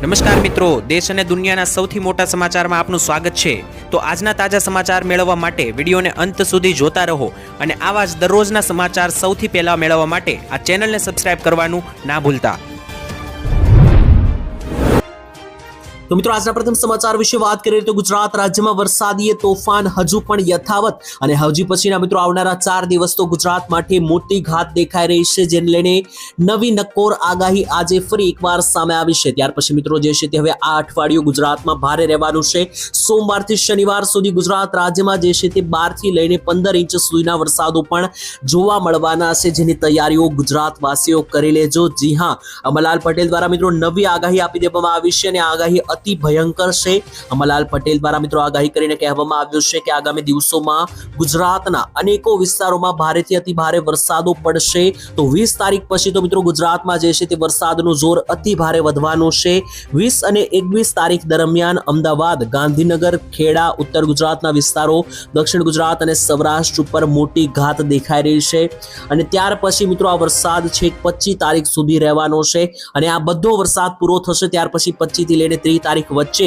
નમસ્કાર મિત્રો, દેશ અને દુનિયાના સૌથી મોટા સમાચારમાં આપનું સ્વાગત છે। તો આજના તાજા સમાચાર મેળવવા માટે વિડીયોને અંત સુધી જોતા રહો અને આવા જ દરરોજના સમાચાર સૌથી પહેલા મેળવવા માટે આ ચેનલને સબસ્ક્રાઇબ કરવાનું ના ભૂલતા। તો મિત્રો આજના પ્રથમ સમાચાર વિશે વાત કરીએ તો ગુજરાત રાજ્યમાં વરસાદીય તોફાન હજુ પણ યથાવત અને હજી પછીના મિત્રો આવનારા 4 દિવસ તો ગુજરાત માટે મોટી ઘાત દેખાઈ રહી છે, જેને લઈને નવી નક્કોર આગાહી આજે ફરી એકવાર સામે આવી છે। ત્યાર પછી મિત્રો જે છે તે હવે આ અઠવાડિયું ગુજરાતમાં ભારે રહેવાનું છે। સોમવારથી શનિવાર સુધી ગુજરાત રાજ્યમાં જે છે તે 12 થી લઈને 15 ઇંચ સુધીના વરસાદો પણ જોવા મળવાના છે, જેની તૈયારીઓ ગુજરાતવાસીઓ કરી લેજો। જી હા, અમરલાલ પટેલ દ્વારા મિત્રો નવી આગાહી આપી દેવામાં આવી છે અને આગાહી અતિ ભયંકર છે। અમરલાલ પટેલ દ્વારા મિત્રો આગાહી કરીને કહેવામાં આવ્યું છે કે આગામી દિવસોમાં ગુજરાતના અનેકો વિસ્તારોમાં ભારેથી અતિ ભારે વરસાદો પડશે। તો 20 તારીખ પછી તો મિત્રો ગુજરાતમાં જે છે તે વરસાદનું જોર અતિ ભારે વધવાનું છે। 20 અને 21 તારીખ દરમિયાન અમદાવાદ, ગાંધીનગર, ખેડા, ઉત્તર ગુજરાતના વિસ્તારો, દક્ષિણ ગુજરાત અને સૌરાષ્ટ્ર ઉપર મોટી ઘાત દેખાઈ રહી છે અને ત્યાર પછી મિત્રો આ વરસાદ છેક 25 તારીખ સુધી રહેવાનો છે અને આ બધો વરસાદ પૂરો થશે ત્યાર પછી 25 થી લઈને 30 તારીખ વચ્ચે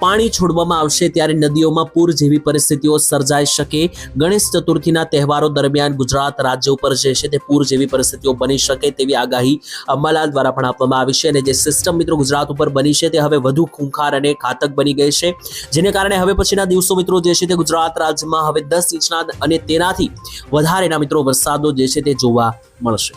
પાણી છોડવામાં આવશે ત્યારે નદીઓમાં પૂર જેવી પરિસ્થિતિઓ સર્જાઈ શકે। ગણેશ ચતુર્થીના તહેવારો દરમિયાન ગુજરાત રાજ્ય ઉપર જે છે તે પૂર જેવી પરિસ્થિતિઓ બની શકે તેવી આગાહી અંબાલાલ દ્વારા પણ આપવામાં આવી છે અને જે સિસ્ટમ મિત્રો ગુજરાત ઉપર બની છે તે હવે વધુ ખૂંખાર અને ઘાતક બની ગઈ છે, જેને કારણે હવે પછીના દિવસો મિત્રો જે છે તે ગુજરાત રાજ્યમાં હવે 10 ઇંચના અને તેનાથી વધારેના મિત્રો વરસાદો જે છે તે જોવા મળશે।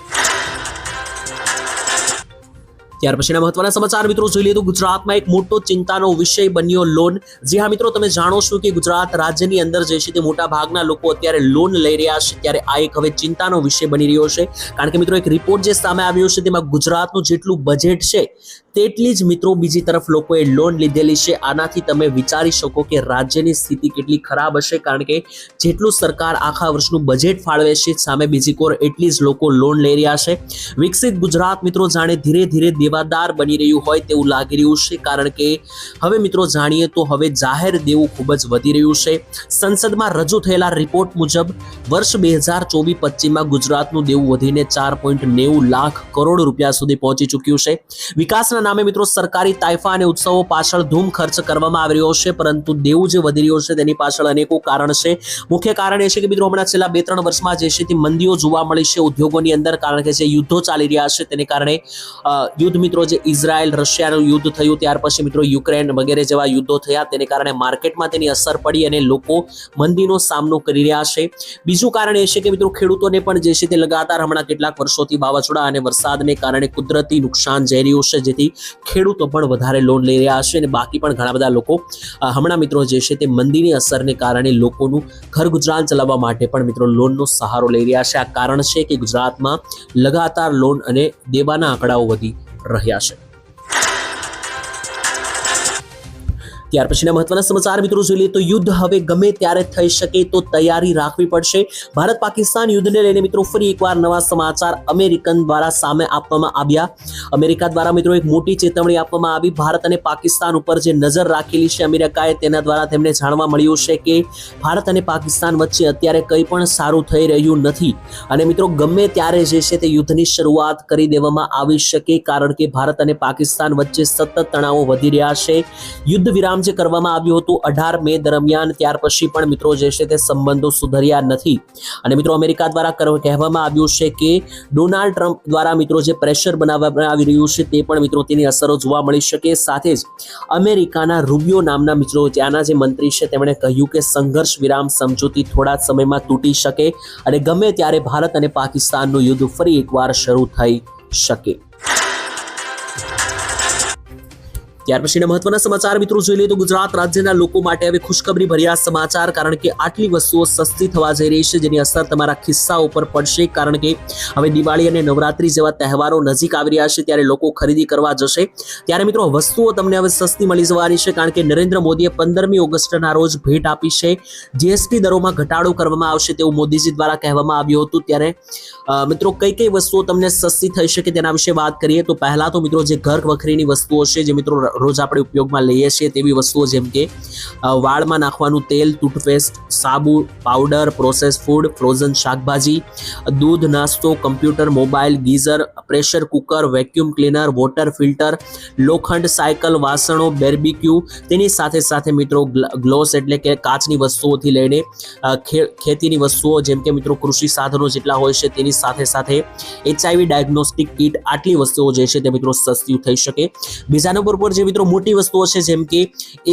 ત્યાર પછીના મહત્વના સમાચાર મિત્રો જોઈ લઈએ તો ગુજરાતમાં એક મોટો ચિંતાનો વિષય બન્યો લોન। જી હા મિત્રો, તમે જાણો છો કે ગુજરાત રાજ્યની અંદર જે છે તે મોટા ભાગના લોકો અત્યારે લોન લઈ રહ્યા છે, ત્યારે આ એક હવે ચિંતાનો વિષય બની રહ્યો છે, કારણ કે મિત્રો એક રિપોર્ટ જે સામે આવ્યો છે તેમાં ગુજરાતનું જેટલું બજેટ છે તેટલી જ મિત્રો બીજી તરફ લોકોએ લોન લીધેલી છે। આનાથી તમે વિચારી શકો કે રાજ્યની સ્થિતિ કેટલી ખરાબ હશે, કારણ કે જેટલું સરકાર આખા વર્ષનું બજેટ ફાળવે છે સામે બીજી કોર એટલી જ લોકો લોન લઈ રહ્યા છે। વિકસિત ગુજરાત મિત્રો જાણે ધીરે ધીરે દેવાદાર બની રહ્યું હોય તેવું લાગી રહ્યું છે, કારણ કે હવે મિત્રો જાણીએ તો હવે જાહેર દેવું ખૂબ જ વધી રહ્યું છે। સંસદમાં રજૂ થયેલા રિપોર્ટ મુજબ વર્ષ 2024-25માં ગુજરાતનું દેવું વધીને 4.90 લાખ કરોડ રૂપિયા સુધી પહોંચી ચૂક્યું છે। વિકાસના નામે મિત્રો સરકારી તાઇફા અને ઉત્સવો પાછળ ધૂમ ખર્ચ કરવામાં આવી રહ્યો છે, પરંતુ દેવું જે વધી રહ્યો છે તેની પાછળ અનેકો કારણ છે। મુખ્ય કારણ એ છે કે મિત્રો હમણાં છેલ્લા 2-3 વર્ષમાં જે છે તે મંદીઓ જોવા મળી છે ઉદ્યોગોની અંદર, કારણ કે જે યુદ્ધો ચાલી રહ્યા છે તેને કારણે યુદ્ધ મિત્રો જે ઇઝરાયલ રશિયાનું યુદ્ધ થયું, ત્યાર પછી મિત્રો યુક્રેન વગેરે જેવા યુદ્ધો થયા, તેને કારણે માર્કેટમાં તેની અસર પડી અને લોકો મંદીનો સામનો કરી રહ્યા છે। બીજું કારણ એ છે કે મિત્રો ખેડૂતોને પણ જે છે તે લગાતાર હમણાં કેટલાક વર્ષોથી વાવાઝોડા અને વરસાદને કારણે કુદરતી નુકસાન જઈ રહ્યું છે, જેથી ખેડૂતો પણ વધારે લોન લઈ રહ્યા છે અને બાકી પણ ઘણા બધા લોકો હમણાં મિત્રો જે છે તે મંદીની અસરને કારણે લોકોનું ઘર ગુજરાન ચલાવવા માટે પણ મિત્રો લોનનો સહારો લઈ રહ્યા છે। આ કારણ છે કે ગુજરાતમાં લગાતાર લોન અને દેવાના આંકડાઓ વધી રહ્યા છે। ત્યાર પછીના મહત્વના સમાચાર મિત્રો જોઈ લઈએ તો યુદ્ધ હવે ગમે ત્યારે થઈ શકે તો તૈયારી રાખવી પડશે। ભારત પાકિસ્તાન યુદ્ધને લઈને મિત્રો ફરી એકવાર નવા સમાચાર અમેરિકન દ્વારા સામે આપવામાં આવ્યા। અમેરિકા દ્વારા મિત્રો એક મોટી ચેતવણી આપવામાં આવી। ભારત અને પાકિસ્તાન ઉપર જે નજર રાખેલી છે અમેરિકાએ, તેના દ્વારા તેમને જાણવા મળ્યું છે કે ભારત અને પાકિસ્તાન વચ્ચે અત્યારે કંઈ પણ સારું થઈ રહ્યું નથી અને મિત્રો ગમે ત્યારે જે છે તે યુદ્ધની શરૂઆત કરી દેવામાં આવી શકે, કારણ કે ભારત અને પાકિસ્તાન વચ્ચે સતત તણાવો વધી રહ્યા છે। યુદ્ધ વિરામ જે કરવામાં આવ્યું હતું 18 મે દરમિયાન, ત્યાર પછી પણ મિત્રો જે છે તે સંબંધો સુધર્યા નથી અને મિત્રો અમેરિકા દ્વારા કહેવામાં આવ્યું છે કે ડોનાલ્ડ ટ્રમ્પ દ્વારા મિત્રો જે પ્રેશર બનાવવામાં આવી રહ્યું છે તે પણ મિત્રો તેની અસરો જોવા મળી શકે। સાથે જ અમેરિકાના રૂબિયો નામના મિત્રો ત્યાંના જે મંત્રી છે તેમણે કહ્યું કે સંઘર્ષ વિરામ સમજૂતી થોડા સમયમાં તૂટી શકે અને ગમે ત્યારે ભારત અને પાકિસ્તાનનું યુદ્ધ ફરી એકવાર શરૂ થઈ શકે। ત્યાર પછીના મહત્વના સમાચાર મિત્રો જોઈ લઈએ તો ગુજરાત રાજ્યના લોકો માટે હવે ખુશખબરી ભર્યા સમાચાર, કારણ કે આટલી વસ્તુઓ સસ્તી થવા જઈ રહી છે જેની અસર તમારા ખિસ્સા ઉપર પડશે, કારણ કે હવે દિવાળી અને નવરાત્રી જેવા તહેવારો નજીક આવી રહ્યા છે ત્યારે લોકો ખરીદી કરવા જશે। ત્યારે મિત્રો વસ્તુઓ તમને હવે સસ્તી મળી જવાની છે, કારણ કે નરેન્દ્ર મોદીએ 15મી ઓગસ્ટના રોજ ભેટ આપી છે। જીએસટી દરોમાં ઘટાડો કરવામાં આવશે તેવું મોદીજી દ્વારા કહેવામાં આવ્યું હતું। ત્યારે મિત્રો કઈ કઈ વસ્તુઓ તમને સસ્તી થઈ શકે તેના વિશે વાત કરીએ તો પહેલા તો મિત્રો જે ઘર વખરીની વસ્તુઓ છે, જે મિત્રો રોજ આપણે ઉપયોગમાં લઈએ છીએ તેવી વસ્તુઓ જેમ કે વાળમાં નાખવાનું તેલ, ટૂથપેસ્ટ, સાબુ, પાવડર, પ્રોસેસ ફૂડ, ફ્રોઝન શાકભાજી, દૂધ, નાસ્તો, computer, mobile, geyser, pressure cooker, vacuum cleaner, water filter, લોખંડ, સાયકલ, વાસણો, બેર્બીક્યુ, તેની સાથે સાથે મિત્રો ગ્લોવ્સ એટલે કે કાચની વસ્તુઓથી લઈને ખેતીની વસ્તુઓ જેમ કે મિત્રો કૃષિ સાધનો જેટલા હોય છે તેની સાથે સાથે HIV ડાયગ્નોસ્ટિક કિટ, આટલી વસ્તુઓ જે છે તે મિત્રો સસ્તી થઈ શકે. બીજા નંબર પર જે મિત્રો મોટી વસ્તુઓ છે જેમ કે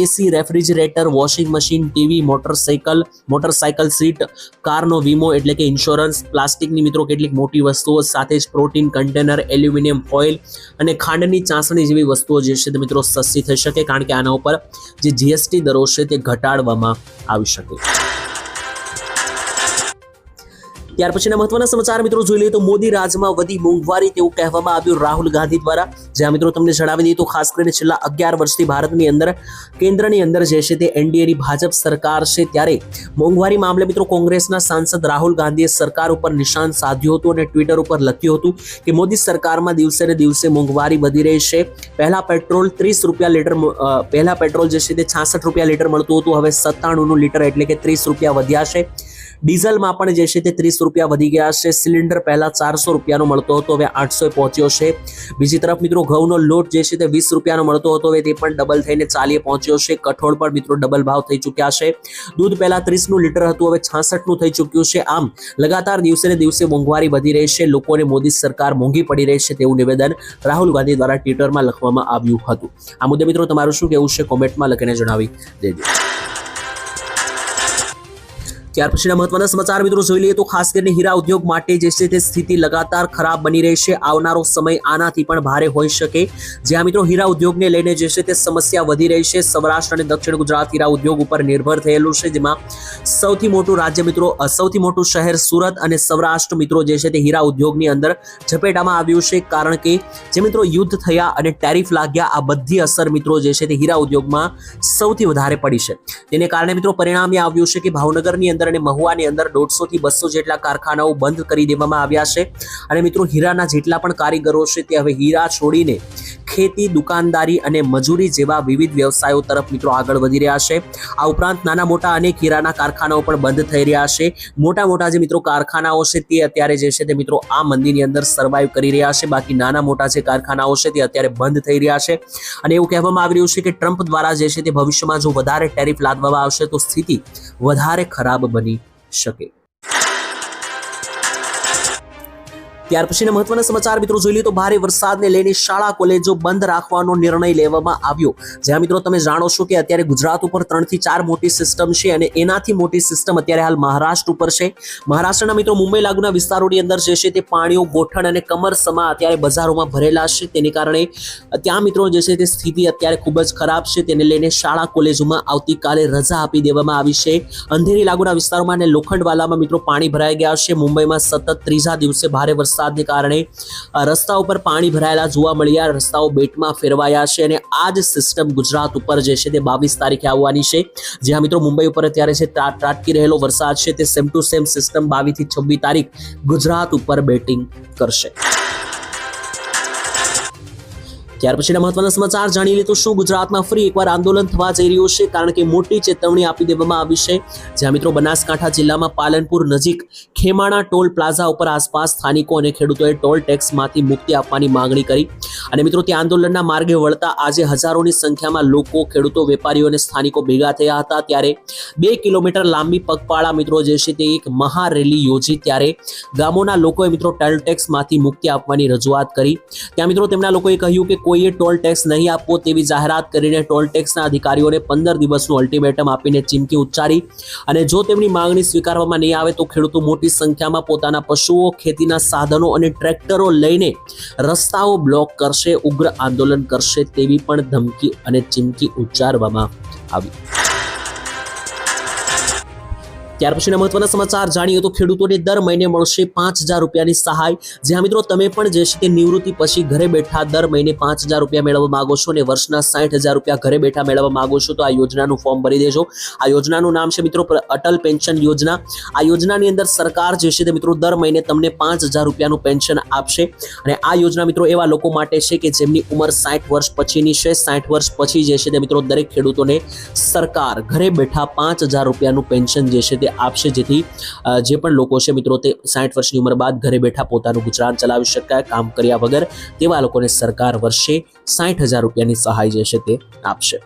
AC, refrigerator, washing machine, TV, motorcycle seat, કારનો વીમો એટલે કે ઇન્સ્યોરન્સ, પ્લાસ્ટિકની મિત્રો કેટલીક મોટી વસ્તુઓ, સાથે જ પ્રોટીન કન્ટેનર, એલ્યુમિનિયમ ફોઇલ અને ખાંડની ચાસણી જેવી વસ્તુઓ જે છે તે મિત્રો સસ્તી થઈ શકે, કારણ કે આના ઉપર જે GST દરો છે તે ઘટાડવામાં આવી શકે. ત્યાર પછીના મહત્વના સમાચાર મિત્રો જોઈ લઈએ તો મોદી રાજમાં વધી મોંઘવારી તેવું કહેવામાં આવ્યું રાહુલ ગાંધી દ્વારા. જ્યાં મિત્રો તમને જણાવી દઈએ તો ખાસ કરીને છેલ્લા 11 વર્ષથી ભારતની અંદર કેન્દ્રની અંદર જે છે તે NDAની ભાજપ સરકાર છે, ત્યારે મોંઘવારી મામલે મિત્રો કોંગ્રેસના સાંસદ રાહુલ ગાંધીએ સરકાર ઉપર નિશાન સાધ્યું હતું અને ટ્વિટર ઉપર લખ્યું હતું કે મોદી સરકારમાં દિવસે ને દિવસે મોંઘવારી વધી રહી છે. પહેલા પેટ્રોલ 30 રૂપિયા લીટર, પહેલા પેટ્રોલ જે છે તે 66 રૂપિયા લીટર મળતું હતું, હવે 97 લીટર એટલે કે 30 રૂપિયા વધ્યા છે. ડીઝલમાં પણ જે છે તે 30 રૂપિયા વધી ગયા છે. સિલિન્ડર પહેલા 400 રૂપિયાનો મળતો હતો, હવે 800 પહોંચ્યો છે. બીજી તરફ મિત્રો ઘઉંનો લોટ જે છે તે 20 રૂપિયાનો મળતો હતો, હવે તે પણ ડબલ થઈને 40 પહોંચ્યો છે. કઠોળ પણ મિત્રો ડબલ ભાવ થઈ ચૂક્યા છે. દૂધ પહેલા 30નું લીટર હતું, હવે 66નું થઈ ચૂક્યું છે. આમ લગાતાર દિવસે ને દિવસે મોંઘવારી વધી રહી છે, લોકોને મોદી સરકાર મોંઘી પડી રહી છે તેવું નિવેદન રાહુલ ગાંધી દ્વારા ટ્વિટરમાં લખવામાં આવ્યું હતું. આ મુદ્દે મિત્રો તમારું શું કહેવું છે કોમેન્ટમાં લખીને જણાવી દેજો. ત્યાર પછીના મહત્વના સમાચાર મિત્રો જોઈ લઈએ તો ખાસ કરીને હીરા ઉદ્યોગ માટે જે છે તે સ્થિતિ લગાતાર ખરાબ બની રહી છે. આવનારો સમય આનાથી પણ ભારે હોઈ શકે. જ્યાં મિત્રો હીરા ઉદ્યોગને લઈને જે છે તે સમસ્યા વધી રહી છે. સૌરાષ્ટ્ર અને દક્ષિણ ગુજરાત હીરા ઉદ્યોગ ઉપર નિર્ભર થયેલું છે, જેમાં સૌથી મોટું રાજ્ય મિત્રો સૌથી મોટું શહેર સુરત અને સૌરાષ્ટ્ર મિત્રો જે છે તે હીરા ઉદ્યોગની અંદર ઝપેટામાં આવ્યું છે, કારણ કે જે મિત્રો યુદ્ધ થયા અને ટેરિફ લાગ્યા, આ બધી અસર મિત્રો જે છે તે હીરા ઉદ્યોગમાં સૌથી વધારે પડી છે. તેને કારણે મિત્રો પરિણામ એ આવ્યું છે કે ભાવનગરની અંદર અને મહુવાની અંદર 150 થી 200 જેટલા કારખાનાઓ બંધ કરી દેવામાં આવ્યા છે. અને મિત્રો હીરાના જેટલા પણ કારીગરો છે તે હવે હીરા છોડીને ખેતી, દુકાનદારી અને મજૂરી જેવા વિવિધ વ્યવસાયો તરફ મિત્રો આગળ વધી રહ્યા છે. આ ઉપરાંત નાના મોટા અનેક હીરાના કારખાનાઓ પણ બંધ થઈ રહ્યા છે. મોટા મોટા જે મિત્રો કારખાનાઓ છે તે અત્યારે જે છે તે મિત્રો આ મંદીની અંદર સર્વાઈવ કરી રહ્યા છે. બાકી નાના મોટા જે કારખાનાઓ છે તે અત્યારે બંધ થઈ રહ્યા છે. અને એવું કહેવામાં આવી રહ્યું છે કે ટ્રમ્પ દ્વારા જે છે તે ભવિષ્યમાં જો વધારે ટેરિફ લાદવામાં આવશે તો સ્થિતિ વધારે ખરાબ બની શકે. ત્યાર પછીના મહત્વના સમાચાર મિત્રો જોઈ લઈએ તો ભારે વરસાદને લઈને શાળા કોલેજો બંધ રાખવાનો નિર્ણય લેવામાં આવ્યો. જ્યાં મિત્રો તમે જાણો છો કે અત્યારે ગુજરાત ઉપર 3 થી 4 મોટી સિસ્ટમ છે અને એનાથી મોટી સિસ્ટમ અત્યારે હાલ મહારાષ્ટ્ર ઉપર છે. મહારાષ્ટ્રના મિત્રો મુંબઈ લાગુના વિસ્તારોની અંદર જે છે તે પાણીઓ, ગોઠણ અને કમરસમા અત્યારે બજારોમાં ભરેલા છે. તેને કારણે ત્યાં મિત્રો જે છે તે સ્થિતિ અત્યારે ખૂબ જ ખરાબ છે. તેને લઈને શાળા કોલેજોમાં આવતીકાલે રજા આપી દેવામાં આવી છે. અંધેરી લાગુના વિસ્તારોમાં અને લોખંડવાલામાં મિત્રો પાણી ભરાઈ ગયા છે. મુંબઈમાં સતત ત્રીજા દિવસે ભારે વરસાદને કારણે રસ્તા ઉપર પાણી ભરાયેલા જોવા મળ્યા, રસ્તાઓ બેટમાં ફેરવાયા છે. અને આ જ સિસ્ટમ ગુજરાત ઉપર જે છે તે 22 તારીખે આવવાની છે. જ્યાં મિત્રો મુંબઈ ઉપર અત્યારે છે ત્રાટકી રહેલો વરસાદ છે તે સેમ ટુ સેમ સિસ્ટમ 22 થી 26 તારીખ ગુજરાત ઉપર બેટિંગ કરશે. ત્યાર પછીના મહત્વના સમાચાર જાણી લે તો શું ગુજરાતમાં ફરી એકવાર આંદોલન થવા જઈ રહ્યું છે, કારણ કે મોટી ચેતવણી આપી દેવામાં આવી છે. જ્યાં મિત્રો બનાસકાંઠા જિલ્લામાં પાલનપુર નજીક ખેમાણા ટોલ પ્લાઝા ઉપર આસપાસ સ્થાનિકો અને ખેડૂતોએ ટોલ ટેક્સમાંથી મુક્તિ આપવાની માંગણી કરી. અને મિત્રો તે આંદોલનના માર્ગે વળતા આજે હજારોની સંખ્યામાં લોકો, ખેડૂતો, વેપારીઓ અને સ્થાનિકો ભેગા થયા હતા. ત્યારે 2 કિલોમીટર લાંબી પગપાળા મિત્રો જે છે તે એક મહારેલી યોજી. ત્યારે ગામોના લોકોએ મિત્રો ટોલ ટેક્સમાંથી મુક્તિ આપવાની રજૂઆત કરી. ત્યાં મિત્રો તેમના લોકોએ કહ્યું કે કોઈએ ટોલ ટેક્સ નહીં આપવો તેવી જાહેરાત કરીને ટોલ ટેક્સના અધિકારીઓને 15 દિવસનું અલ્ટિમેટમ આપીને ચીમકી ઉચ્ચારી. અને જો તેમની માંગણી સ્વીકારવામાં નહીં આવે તો ખેડૂતો મોટી સંખ્યામાં પોતાના પશુઓ, ખેતીના સાધનો અને ટ્રેક્ટરો લઈને રસ્તાઓ બ્લોક કરશે, ઉગ્ર આંદોલન કરશે તેવી પણ ધમકી અને ચીમકી ઉચ્ચારવામાં આવી. ત્યાર પછીના મહત્વના સમાચાર જાણીએ તો ખેડૂતોને દર મહિને મળશે 5,000 રૂપિયાની સહાય। જ્યાં મિત્રો તમે પણ જે છે તે નિવૃત્તિ પછી ઘરે બેઠા દર મહિને 5,000 રૂપિયા મેળવવા માંગો છો અને વર્ષના 60,000 રૂપિયા ઘરે બેઠા મેળવવા માંગો છો તો આ યોજનાનું ફોર્મ ભરી દેજો। આ યોજનાનું નામ છે મિત્રો અટલ પેન્શન યોજના। આ યોજનાની અંદર સરકાર જે છે તે મિત્રો દર મહિને તમને 5,000 રૂપિયાનું પેન્શન આપશે અને આ યોજના મિત્રો એવા લોકો માટે છે કે જેમની ઉંમર 60 વર્ષ પછીની છે। 60 વર્ષ પછી જે છે તે મિત્રો દરેક ખેડૂતોને સરકાર ઘરે બેઠા 5,000 રૂપિયાનું પેન્શન જે છે તે આપશે, જેથી જે પણ લોકો છે મિત્રો તે 60 વર્ષની ઉંમર બાદ ઘરે બેઠા પોતાનું ગુજરાન ચલાવી શકાય કામ કર્યા વગર તેવા લોકોને સરકાર વર્ષે 60,000 રૂપિયાની સહાય જે છે તે આપશે।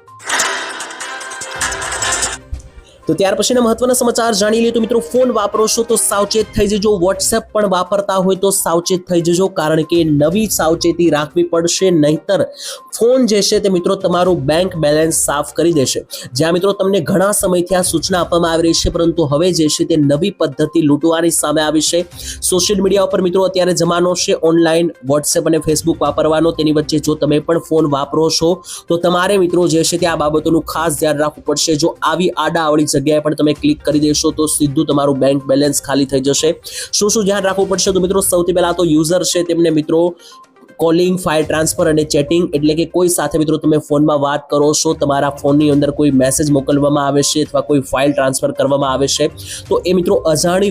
તો ત્યાર પછીના મહત્વના સમાચાર જાણી લઈએ તો મિત્રો ફોન વાપરો છો તો સાવચેત થઈ જજો। વોટ્સએપ પણ વાપરતા હોય તો સાવચેત થઈ જજો, કારણ કે નવી સાવચેતી રાખવી પડશે, નહીતર ફોન જે છે તે મિત્રો તમારું બેંક બેલેન્સ સાફ કરી દેશે। જ્યાં મિત્રો તમને ઘણા સમયથી આ સૂચના આપવામાં આવી રહી છે, પરંતુ હવે જે છે તે નવી પદ્ધતિ લૂંટવાની સામે આવી છે। સોશિયલ મીડિયા ઉપર મિત્રો અત્યારે જમાનો છે ઓનલાઈન વોટ્સએપ અને ફેસબુક વાપરવાનો, તેની વચ્ચે જો તમે પણ ફોન વાપરો છો તો તમારે મિત્રો જે છે તે આ બાબતોનું ખાસ ધ્યાન રાખવું પડશે। જો આવી આડાઅવળી જગ્યાએ પણ તમે ક્લિક કરી દેશો તો સીધું તમારું બેંક બેલેન્સ ખાલી થઈ જશે। શું ધ્યાન રાખવું પડશે તો મિત્રો સૌથી પહેલા તો યુઝર છે તેમને મિત્રો કોલિંગ, ફાઇલ ટ્રાન્સફર અને ચેટિંગ, એટલે કે કોઈ સાથે મિત્રો તમે ફોનમાં વાત કરો છો, તમારા ફોનની અંદર કોઈ મેસેજ મોકલવામાં આવે છે અથવા કોઈ ફાઇલ ટ્રાન્સફર કરવામાં આવે છે તો એ મિત્રો અજાણી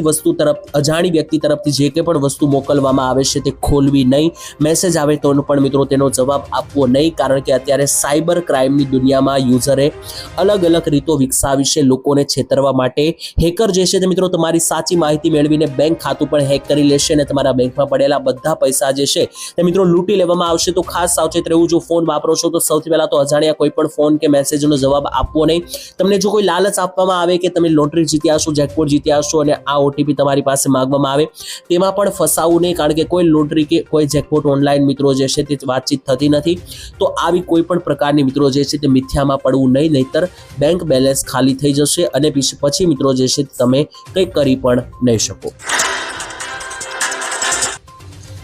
વ્યક્તિ તરફથી જે કંઈ પણ વસ્તુ મોકલવામાં આવે છે તે ખોલવી નહીં। મેસેજ આવે તો પણ મિત્રો તેનો જવાબ આપવો નહીં, કારણ કે અત્યારે સાયબર ક્રાઇમની દુનિયામાં યુઝરે અલગ અલગ રીતો વિકસાવી છે લોકોને છેતરવા માટે। હેકર જે છે તે મિત્રો તમારી સાચી માહિતી મેળવીને બેંક ખાતું પણ હેક કરી લેશે અને તમારા બેંકમાં પડેલા બધા પૈસા જે છે તે મિત્રો લૂંટી લેવામાં આવશે। તો ખાસ સાવચેત રહેવું। જો ફોન વાપરો છો તો સૌથી પહેલા તો અજાણ્યા કોઈ પણ ફોન કે મેસેજનો જવાબ આપવો નહીં। તમને જો કોઈ લાલચ આપવામાં આવે કે તમે લોટરી જીત્યા છો, જેકપોટ જીત્યા છો અને આ ઓટીપી તમારી પાસે માંગવામાં આવે, તેમાં પણ ફસાવું નહીં, કારણ કે કોઈ લોટરી કે કોઈ જેકપોટ ઓનલાઈન મિત્રો જે છે તે વાતચીત થતી નથી। તો આવી કોઈ પણ પ્રકારની મિત્રો જે છે તે મિથ્યામાં પડવું નહીં, નહીતર બેંક બેલેન્સ ખાલી થઈ જશે અને પછી મિત્રો જે છે તમે કંઈ કરી પણ નહીં શકો।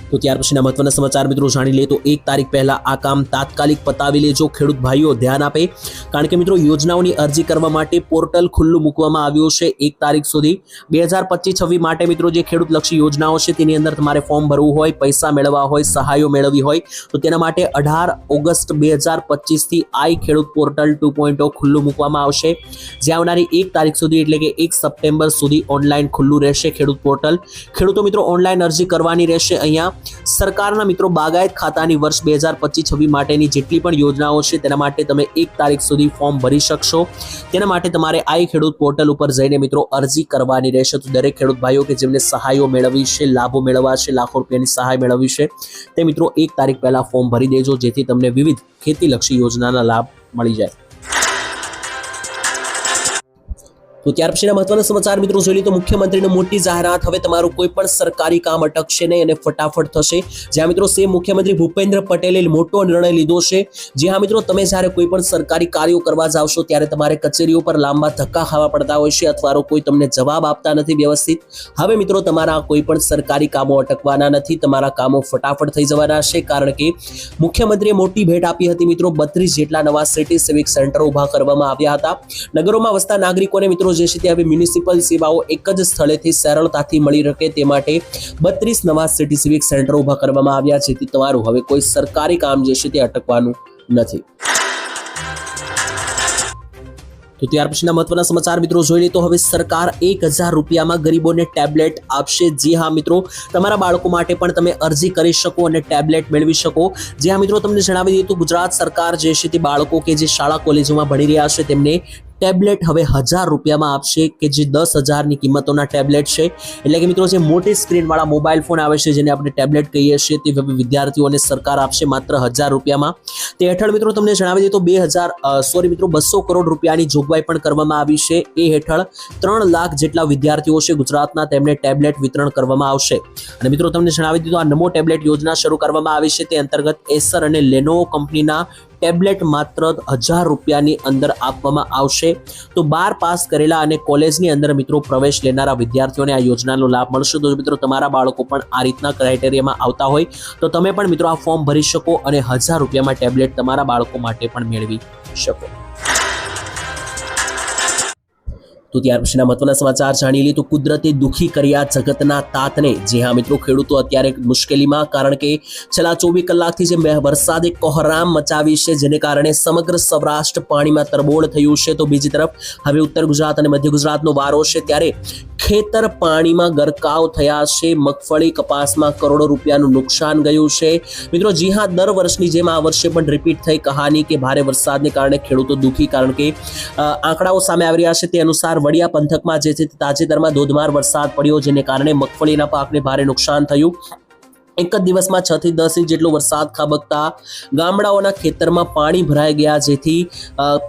તો ત્યાર પછીના મહત્વના સમાચાર મિત્રો જાણી લઈએ તો 1 તારીખ પહેલા આ કામ તાત્કાલિક પતાવી લેજો। ખેડૂત ભાઈઓ ધ્યાન આપે, કારણ કે મિત્રો યોજનાઓની અરજી કરવા માટે પોર્ટલ ખુલ્લું મૂકવામાં આવ્યું છે 1 તારીખ સુધી। 2025-26 માટે મિત્રો જે ખેડૂતલક્ષી યોજનાઓ છે તેની અંદર તમારે ફોર્મ ભરવું હોય, પૈસા મેળવવા હોય, સહાયો મેળવવી હોય તો તેના માટે 18 ઓગસ્ટ 2025 થી આઈ ખેડૂત પોર્ટલ 2.0 ખુલ્લું મૂકવામાં આવશે। જે આવનારી 1 તારીખ સુધી એટલે કે 1 સપ્ટેમ્બર સુધી ઓનલાઈન ખુલ્લું રહેશે ખેડૂત પોર્ટલ। ખેડૂતો મિત્રો ઓનલાઈન અરજી કરવાની રહેશે। અહીંયા સરકારના મિત્રો બાગાયત ખાતાની વર્ષ 2025-26 માટેની જેટલી પણ યોજનાઓ છે તેના માટે તમે 1 તારીખ સુધી ફોર્મ ભરી શકશો। તેના માટે તમારે આઈ ખેડૂત પોર્ટલ ઉપર જઈને મિત્રો અરજી કરવાની રહેશે। તો દરેક ખેડૂત ભાઈઓ કે જેમને સહાયો મેળવવી છે, લાભો મેળવવા છે, લાખો રૂપિયાની સહાય મેળવવી છે, તે મિત્રો 1 તારીખ પહેલા ફોર્મ ભરી દેજો, જેથી તમને વિવિધ ખેતીલક્ષી યોજનાના લાભ મળી જાય। તો ત્યાર પછીના મહત્વના સમાચાર મિત્રો જોઈ લઈએ તો મુખ્યમંત્રીની મોટી જાહેરાત। હવે તમારું કોઈ પણ સરકારી કામ અટકશે નહીં અને ફટાફટ થશે। જ્યાં મિત્રો સીએમ મુખ્યમંત્રી ભૂપેન્દ્ર પટેલે મોટો નિર્ણય લીધો છે। જે હા મિત્રો તમે જ્યારે કોઈ પણ સરકારી કાર્યો કરવા જાવશો ત્યારે તમારે કચેરીઓ પર લાંબા ધક્કા ખાવા પડતા હોય છે અથવા કોઈ તમને જવાબ આપતા નથી વ્યવસ્થિત। હવે મિત્રો તમારા કોઈ પણ સરકારી કામો અટકવાના નથી, તમારા કામો ફટાફટ થઈ જવાના છે, કારણ કે મુખ્યમંત્રીએ મોટી ભેટ આપી હતી મિત્રો। 32 જેટલા નવા સિટી સિવિક સેન્ટર ઉભા કરવામાં આવ્યા હતા। નગરોમાં વસતા નાગરિકોને મિત્રો જે છે તે હવે મ્યુનિસિપલ સેવાઓ એક જ સ્થળેથી સરળતાથી મળી શકે તે માટે 32 નવા સિટી સિવિક સેન્ટર ઉભા કરવામાં આવ્યા, જેથી તમારું હવે કોઈ સરકારી કામ જે છે તે અટકવાનું નથી। તો ત્યાર પછીના મહત્વના સમાચાર મિત્રો જોઈ લઈએ તો હવે સરકાર 1,000 રૂપિયામાં ગરીબોને ટેબ્લેટ આપશે। જી હા મિત્રો, તમારા બાળકો માટે પણ તમે અરજી કરી શકો અને ટેબ્લેટ મેળવી શકો। જે હા મિત્રો તમને જણાવી દઈએ તો ગુજરાત સરકાર જે છે તે બાળકો કે જે શાળા કોલેજોમાં ભણી રહ્યા છે તેમને ટેબ્લેટ હવે 1,000 રૂપિયામાં આપશે, કે જે 10,000ની કિંમતોના ટેબ્લેટ છે। એટલે કે મિત્રો જે મોટી સ્ક્રીનવાળા મોબાઈલ ફોન આવે છે જેને આપણે ટેબ્લેટ કહીએ છીએ તે વિદ્યાર્થીઓને સરકાર આપશે માત્ર 1,000 રૂપિયામાં। તે હેઠળ મિત્રો તમને જણાવી દઈએ તો 200 કરોડ રૂપિયાની જોગવાઈ પણ કરવામાં આવી છે। એ હેઠળ 3 લાખ જેટલા વિદ્યાર્થીઓ છે ગુજરાતના, તેમને ટેબ્લેટ વિતરણ કરવામાં આવશે। અને મિત્રો તમને જણાવી દીધું આ નમો ટેબ્લેટ યોજના શરૂ કરવામાં આવી છે, તે અંતર્ગત એસર અને લેનોવો કંપનીના ટેબ્લેટ માત્ર 1,000 રૂપિયાની અંદર આપવામાં આવશે। તો 12 પાસ કરેલા અને કોલેજની અંદર મિત્રો પ્રવેશ લેનારા વિદ્યાર્થીઓને આ યોજનાનો લાભ મળશે। તો મિત્રો તમારા બાળકો પણ આ રીતના ક્રાઇટેરિયામાં આવતા હોય તો તમે પણ મિત્રો આ ફોર્મ ભરી શકો અને 1,000 રૂપિયામાં ટેબ્લેટ તમારા બાળકો માટે પણ મેળવી શકો। તો ત્યાર પછીના મહત્વના સમાચાર જાણી લઈએ તો કુદરતે દુખી કર્યા જગતના તાતને. જે હા મિત્રો, ખેડૂતો અત્યારે મુશ્કેલીમાં, કારણ કે છેલ્લા 24 કલાકથી જે વરસાદે કોહરામ મચાવી છે, જેને કારણે સમગ્ર સૌરાષ્ટ્ર પાણીમાં તરબોળ થયું છે. તો બીજી તરફ હવે ઉત્તર ગુજરાત અને મધ્ય ગુજરાતનો વારો છે, ત્યારે ખેતર પાણીમાં ગરકાવ થયા છે. મગફળી કપાસમાં કરોડો રૂપિયાનું નુકસાન ગયું છે. મિત્રો જી હા, દર વર્ષની જેમ આ વર્ષે પણ રિપીટ થઈ કહાની કે ભારે વરસાદને કારણે ખેડૂતો દુખી, કારણ કે આંકડાઓ સામે આવી રહ્યા છે તે અનુસાર વડિયા પંથકમાં જે છે તાજેતરમાં ધોધમાર વરસાદ પડ્યો, જેને કારણે મગફળીના પાકને ભારે નુકસાન થયું. એક જ દિવસમાં 6 થી 10 ઇંચ જેટલો વરસાદ ખાબકતા ગામડાઓના ખેતરમાં પાણી ભરાઈ ગયા, જેથી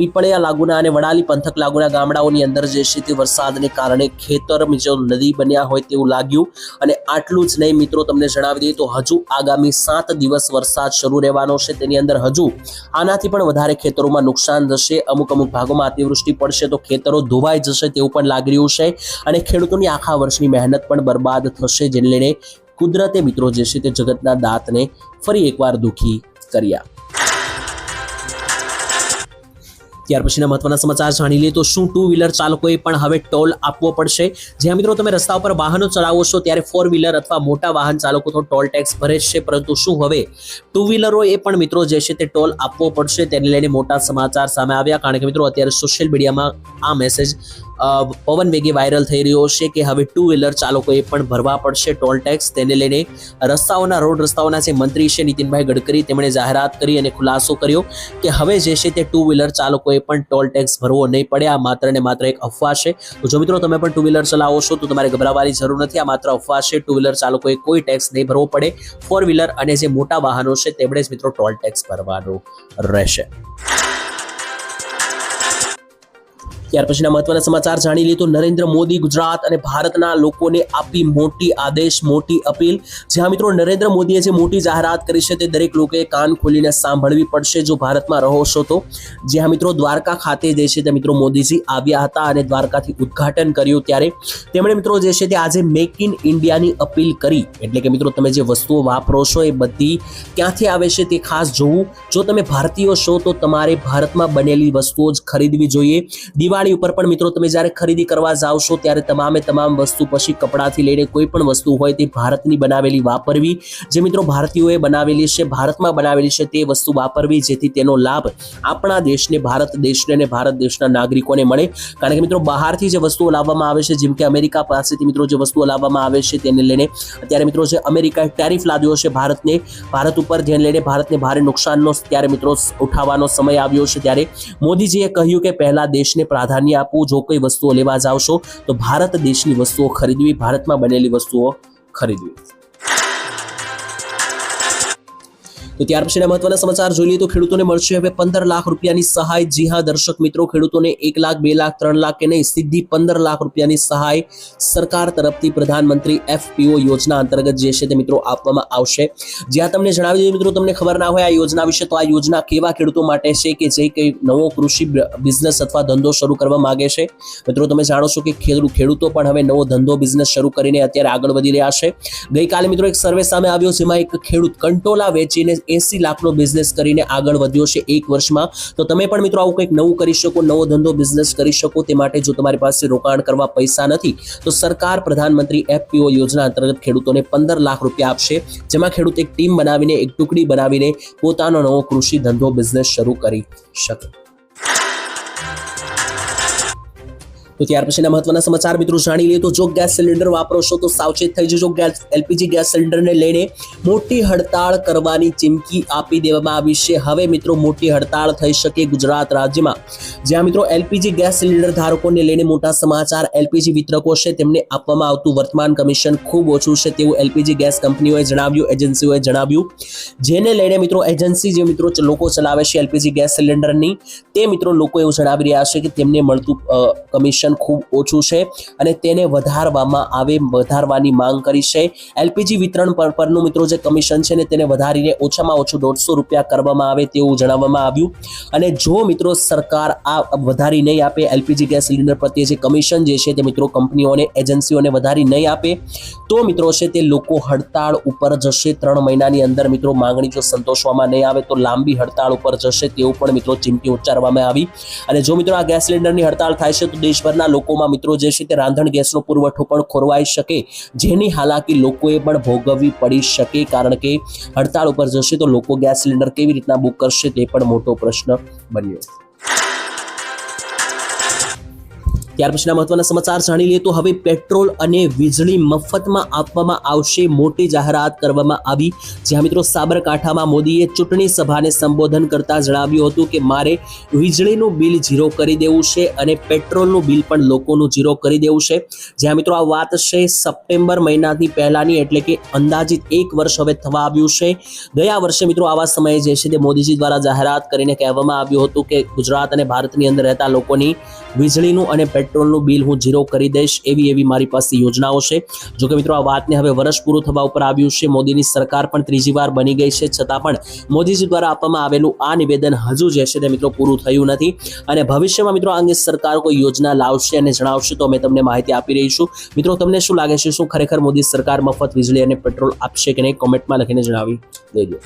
પીપળિયા લાગુના અને વડાલી પંથક લાગુના ગામડાઓની અંદર જે છે તે વરસાદને કારણે ખેતર નદી બન્યા હોય તેવું લાગ્યું. અને આટલું જ નહીં મિત્રો, તમને જણાવી દઈએ તો હજુ આગામી 7 દિવસ વરસાદ શરૂ રહેવાનો છે. તેની અંદર હજુ આનાથી પણ વધારે ખેતરોમાં નુકસાન થશે. અમુક ભાગોમાં અતિવૃષ્ટિ પડશે તો ખેતરો ધોવાઈ જશે તેવું પણ લાગી રહ્યું છે, અને ખેડૂતોની આખા વર્ષની મહેનત પણ બરબાદ થશે, જેને લઈને કુદરતે મિત્રો જે છે તે જગતના દાંતને ફરી એકવાર દુખી કર્યા. ત્યાર પછીના મહત્વના સમાચાર જાણી લઈએ તો શું 2 વ્હીલર ચાલકોએ પણ હવે ટોલ આપવો પડશે? જ્યાં મિત્રો તમે રસ્તા ઉપર વાહનો ચલાવો છો ત્યારે 4 વ્હીલર અથવા મોટા વાહન ચાલકો તો ટોલ ટેક્સ ભરે છે, પરંતુ શું હવે 2 વ્હીલરોએ પણ મિત્રો જે છે તે ટોલ આપવો પડશે? તેને લઈને મોટા સમાચાર સામે આવ્યા, કારણ કે મિત્રો અત્યારે સોશિયલ મીડિયામાં આ મેસેજ પવન વેગે વાયરલ થઈ રહ્યો છે કે હવે 2 વ્હીલર ચાલકોએ પણ ભરવા પડશે ટોલ ટેક્સ. તેને લઈને રોડ રસ્તાઓના જે મંત્રી છે નીતિનભાઈ ગડકરી, તેમણે જાહેરાત કરી અને ખુલાસો કર્યો કે હવે જે છે તે 2 વ્હીલર ચાલકોએ પણ ટોલ ટેક્સ ભરવો નહીં પડે. આ માત્ર ને માત્ર એક અફવા છે. તો જો મિત્રો તમે પણ 2 વ્હીલર ચલાવો છો તો તમારે ગભરાવાની જરૂર નથી. આ માત્ર અફવા છે. 2 વ્હીલર ચાલકોએ કોઈ ટેક્સ નહીં ભરવો પડે. 4 વ્હીલર અને જે મોટા વાહનો છે તેમણે જ મિત્રો ટોલ ટેક્સ ભરવાનો રહેશે. ત્યાર પછીના મહત્વના સમાચાર જાણી લઈએ તો નરેન્દ્ર મોદી ગુજરાત અને ભારતના લોકોને આપી મોટી આદેશ, મોટી અપીલ. જ્યાં મિત્રો નરેન્દ્ર મોદીએ જે મોટી જાહેરાત કરી છે તે દરેક લોકોએ કાન ખોલીને સાંભળવી પડશે જો ભારતમાં રહો છો તો. જ્યાં મિત્રો દ્વારકા ખાતે જે છે તે મિત્રો મોદીજી આવ્યા હતા અને દ્વારકાથી ઉદ્ઘાટન કર્યું, ત્યારે તેમણે મિત્રો જે છે તે આજે મેક ઇન ઇન્ડિયાની અપીલ કરી. એટલે કે મિત્રો તમે જે વસ્તુઓ વાપરો છો એ બધી ક્યાંથી આવે છે તે ખાસ જોવું. જો તમે ભારતીયો છો તો તમારે ભારતમાં બનેલી વસ્તુઓ જ ખરીદવી જોઈએ. દિવાળી ઉપર પણ મિત્રો તમે જ્યારે ખરીદી કરવા જાઓ છો ત્યારે તમામ વસ્તુ, પછી કપડાથી લઈને કોઈ પણ વસ્તુ હોય તે ભારતની બનાવેલી વાપરવી. જે મિત્રો ભારતીયોએ બનાવેલી છે, ભારતમાં બનાવેલી છે તે વસ્તુ વાપરવી, જેથી તેનો લાભ આપણા દેશને, ભારત દેશને અને ભારત દેશના નાગરિકોને મળે. કારણ કે મિત્રો બહારથી જે વસ્તુઓ લાવવામાં આવે છે, જેમ કે અમેરિકા પાસેથી મિત્રો જે વસ્તુઓ લાવવામાં આવે છે તેને લઈને અત્યારે મિત્રો જે અમેરિકાએ ટેરિફ લાદ્યો છે ભારત ઉપર, જેને લઈને ભારતને ભારે નુકસાનનો ત્યારે મિત્રો ઉઠાવવાનો સમય આવ્યો છે. ત્યારે મોદીજીએ કહ્યું કે પહેલા દેશને પ્રાધાન્ય આપવું. જો કોઈ વસ્તુઓ લેવા જાવ છો તો ભારત દેશની વસ્તુઓ ખરીદવી, ભારતમાં બનેલી વસ્તુઓ ખરીદવી. તો ત્યાર પછીના મહત્વના સમાચાર જોઈ લઈએ તો ખેડૂતોને મળશે હવે 15 લાખ રૂપિયાની સહાય. જી હા દર્શક મિત્રો, ખેડૂતોને 1 લાખ, 2 લાખ, 3 લાખ કે નહીં, સીધી 15 લાખ રૂપિયાની સહાય સરકાર તરફથી પ્રધાનમંત્રી FPO યોજના અંતર્ગત જે છે તે મિત્રો આપવામાં આવશે. જ્યાં તમને જણાવી દઈએ મિત્રો, તમને ખબર ના હોય આ યોજના વિશે, તો આ યોજના કેવા ખેડૂતો માટે છે કે જે કંઈ નવો કૃષિ બિઝનેસ અથવા ધંધો શરૂ કરવા માંગે છે. મિત્રો તમે જાણો છો કે ખેડૂતો પણ હવે નવો ધંધો બિઝનેસ શરૂ કરીને અત્યારે આગળ વધી રહ્યા છે. ગઈકાલે મિત્રો એક સર્વે સામે આવ્યો, જેમાં એક ખેડૂત કંટોલા વેચીને 80 લાખનો બિઝનેસ કરીને આગળ વધ્યો છે 1 વર્ષમાં. તો તમે પણ મિત્રો આવું કંઈક નવું કરી શકો, નવો ધંધો બિઝનેસ કરી શકો. તે માટે જો તમારી પાસે રોકાણ કરવા પૈસા નથી તો સરકાર પ્રધાનમંત્રી FPO યોજના અંતર્ગત ખેડૂતોને 15 લાખ રૂપિયા આપશે, જેમાં ખેડૂત એક ટીમ બનાવીને, એક ટુકડી બનાવીને પોતાનો નવો કૃષિ ધંધો બિઝનેસ શરૂ કરી શકે. તો ત્યાર પછીના મહત્વના સમાચાર મિત્રો જાણી લઈએ તો જો ગેસ સિલિન્ડર વાપરો છો તો સાવચેત થઈ જજો. LPG ગેસ સિલિન્ડરને લઈને મોટી હડતાળ કરવાની ચીમકી આપી દેવામાં આવી છે. હવે મિત્રો મોટી હડતાળ થઈ શકે ગુજરાત રાજ્યમાં. જ્યાં મિત્રો LPG ગેસ સિલિન્ડર ધારકોને લઈને મોટા સમાચાર. LPG વિતરકો છે તેમને આપવામાં આવતું વર્તમાન કમિશન ખૂબ ઓછું છે તેવું LPG ગેસ કંપનીઓએ જણાવ્યું, એજન્સીઓએ જણાવ્યું. જેને લઈને મિત્રો એજન્સી જે મિત્રો લોકો ચલાવે છે LPG ગેસ સિલિન્ડરની, તે મિત્રો લોકો એવું જણાવી રહ્યા છે કે તેમને મળતું કમિશન ખૂબ ઓછું છે અને તેને વધારવાની માંગ કરી છે. LPG વિતરણ પરનું મિત્રો જે કમિશન છે ને તેને વધારીને ઓછામાં ઓછું 150 રૂપિયા કરવામાં આવે તેવું જણાવવામાં આવ્યું. અને જો મિત્રો સરકાર આ વધારી નહીં આપે, LPG ગેસ સિલિન્ડર પ્રત્યે જે કમિશન જે છે તે મિત્રો કંપનીઓને, એજન્સીઓને વધારી નહીં આપે, તો મિત્રો છે તે લોકો હડતાળ ઉપર જશે. 3 મહિનાની અંદર મિત્રો માંગણી જો સંતોષવામાં નહીં આવે તો લાંબી હડતાળ ઉપર જશે તેવું પણ મિત્રો ચીમકી ઉચ્ચારવામાં આવી. અને જો મિત્રો આ ગેસ સિલિન્ડરની હડતાળ થાય છે તો દેશભરના વિસ્તારના લોકોમાં મિત્રો જે છે તે રાંધણ ગેસનો પુરવઠો પણ ખોરવાઈ શકે, જેની હાલાકી લોકોએ પણ ભોગવવી પડી શકે, કારણ કે હડતાળ ઉપર જશે તો લોકો ગેસ સિલિન્ડર કેવી રીતના બુક કરશે તે પણ મોટો પ્રશ્ન બન્યો. ત્યાર પછીના મહત્વના સમાચાર જાણી લઈએ તો હવે પેટ્રોલ અને વીજળી મફતમાં આપવામાં આવશે, મોટી જાહેરાત કરવામાં આવી. જ્યાં મિત્રો સાબરકાંઠામાં મોદીએ ચૂંટણી સભાને સંબોધન કરતા જણાવ્યું હતું કે મારે વીજળીનું બિલ ઝીરો કરી દેવું છે અને પેટ્રોલનું બિલ પણ લોકોનું ઝીરો કરી દેવું છે. જ્યાં મિત્રો આ વાત છે સપ્ટેમ્બર મહિનાની પહેલાની, એટલે કે અંદાજિત 1 વર્ષ હવે થવા આવ્યું છે. ગયા વર્ષે મિત્રો આવા સમયે જે છે તે મોદીજી દ્વારા જાહેરાત કરીને કહેવામાં આવ્યું હતું કે ગુજરાત અને ભારતની અંદર રહેતા લોકોની વીજળીનું અને પેટ્રોલનું બિલ હું ઝીરો કરી દઈશ, એવી મારી પાસે યોજનાઓ છે. જોકે મિત્રો આ વાતને હવે વર્ષ પૂરું થવા ઉપર આવ્યું છે. મોદીની સરકાર પણ ત્રીજી વાર બની ગઈ છે, છતાં પણ મોદીજી દ્વારા આપવામાં આવેલું આ નિવેદન હજુ જે છે તે મિત્રો પૂરું થયું નથી. અને ભવિષ્યમાં મિત્રો આ અંગે સરકાર કોઈ યોજના લાવશે અને જણાવશે તો અમે તમને માહિતી આપી રહીશું. મિત્રો તમને શું લાગે છે, શું ખરેખર મોદી સરકાર મફત વીજળી અને પેટ્રોલ આપશે કે નહીં? કોમેન્ટમાં લખીને જણાવી દેજો.